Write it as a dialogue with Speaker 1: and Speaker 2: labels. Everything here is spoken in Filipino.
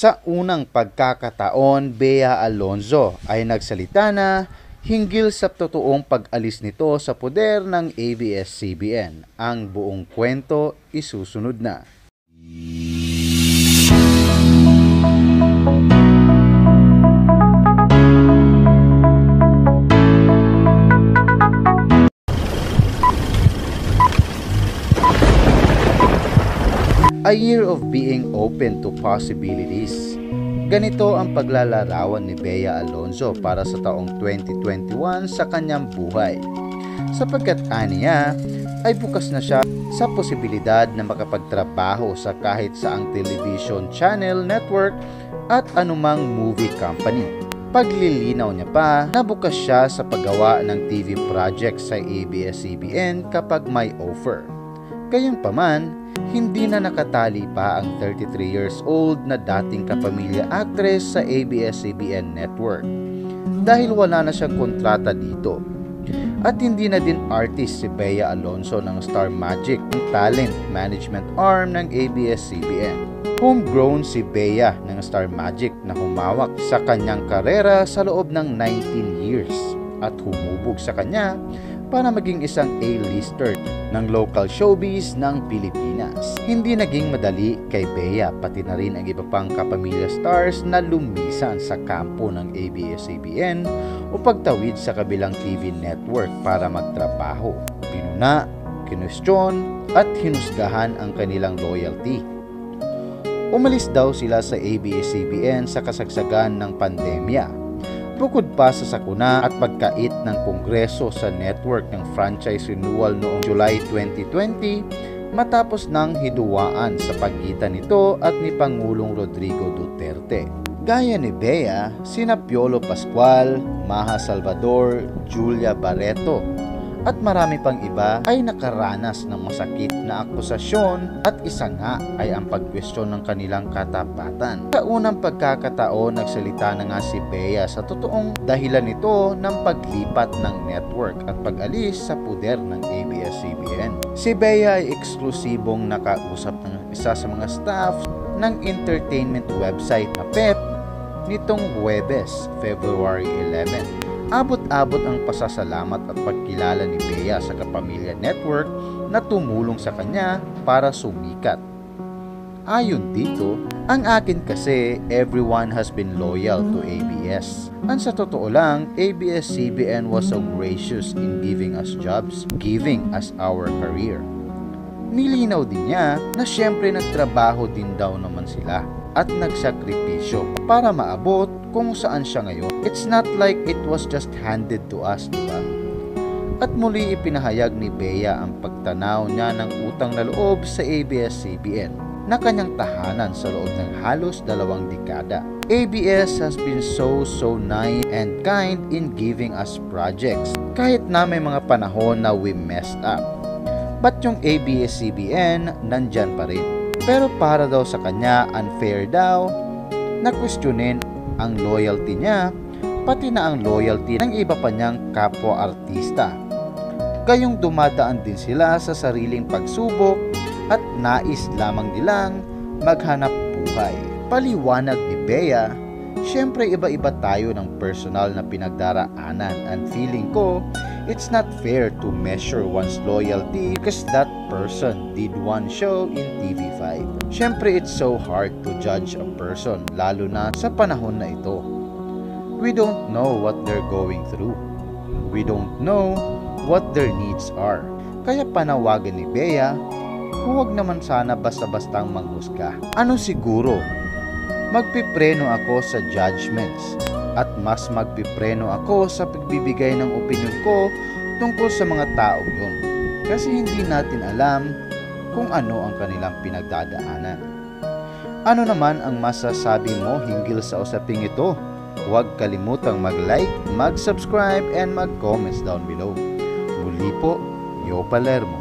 Speaker 1: Sa unang pagkakataon, Bea Alonzo ay nagsalita na hinggil sa totoong pag-alis nito sa poder ng ABS-CBN. Ang buong kwento isusunod na. A year of being open to possibilities. Ganito ang paglalarawan ni Bea Alonzo para sa taong 2021 sa kanyang buhay. Sapagkat aniya ay bukas na siya sa posibilidad na makapagtrabaho sa kahit saang television channel, network at anumang movie company. Paglilinaw niya pa na bukas siya sa paggawa ng TV project sa ABS-CBN kapag may offer. Gayunpaman, hindi na nakatali pa ang 33 years old na dating kapamilya actress sa ABS-CBN network dahil wala na siyang kontrata dito. At hindi na din artist si Bea Alonzo ng Star Magic, ang talent management arm ng ABS-CBN. Homegrown si Bea ng Star Magic na humawak sa kanyang karera sa loob ng 19 years at humubog sa kanya para maging isang A-lister ng local showbiz ng Pilipinas. Hindi naging madali kay Bea pati na rin ang iba pang kapamilya stars na lumisan sa kampo ng ABS-CBN o pagtawid sa kabilang TV network para magtrabaho. Pinuna, kinwestiyon at hinusgahan ang kanilang loyalty. Umalis daw sila sa ABS-CBN sa kasagsagan ng pandemya. Bukod pa sa sakuna at pagkait ng Kongreso sa network ng franchise renewal noong July 2020 matapos ng hiduwaan sa pagitan nito at ni Pangulong Rodrigo Duterte. Gaya ni Bea, sina Piolo Pascual, Maha Salvador, Julia Barreto at marami pang iba ay nakaranas ng masakit na akusasyon at isa nga ay ang pagkwestiyon ng kanilang katapatan. Sa unang pagkakataon, nagsalita na nga si Bea sa totoong dahilan nito ng paglipat ng network at pag-alis sa puder ng ABS-CBN. Si Bea ay eksklusibong nakausap ng isa sa mga staff ng entertainment website na PEP nitong Huwebes, February 11. Abot-abot ang pasasalamat at pagkilala ni Bea sa Kapamilya Network na tumulong sa kanya para sumikat. Ayon dito, ang akin kasi everyone has been loyal to ABS. Ang sa totoo lang, ABS-CBN was so gracious in giving us jobs, giving us our career. Nilinaw din niya na syempre nagtrabaho din daw naman sila at nagsakripisyo para maabot kung saan siya ngayon. It's not like it was just handed to us, diba? At muli ipinahayag ni Bea ang pagtanaw niya ng utang na loob sa ABS-CBN na kanyang tahanan sa loob ng halos 2 dekada. ABS has been so nice and kind in giving us projects kahit na may mga panahon na we messed up. But yung ABS-CBN nandyan pa rin. Pero para daw sa kanya unfair daw na questionin ang loyalty niya pati na ang loyalty ng iba pa niyang kapwa-artista. Gayong dumadaan din sila sa sariling pagsubok at nais lamang nilang maghanap buhay. Paliwanag ni Bea, syempre iba-iba tayo ng personal na pinagdaraanan and feeling ko it's not fair to measure one's loyalty because that person did one show in TV5. Syempre it's so hard to judge a person lalo na sa panahon na ito. We don't know what they're going through. We don't know what their needs are. Kaya panawagan ni Bea, huwag naman sana basta-bastang manghusga. Ano siguro? Magpipreno ako sa judgments at mas magpipreno ako sa pagbibigay ng opinion ko tungkol sa mga taong yun. Kasi hindi natin alam kung ano ang kanilang pinagdadaanan. Ano naman ang masasabi mo hinggil sa usaping ito? Huwag kalimutang mag-like, mag-subscribe, and mag-comments down below. Muli po, Yo Palermo.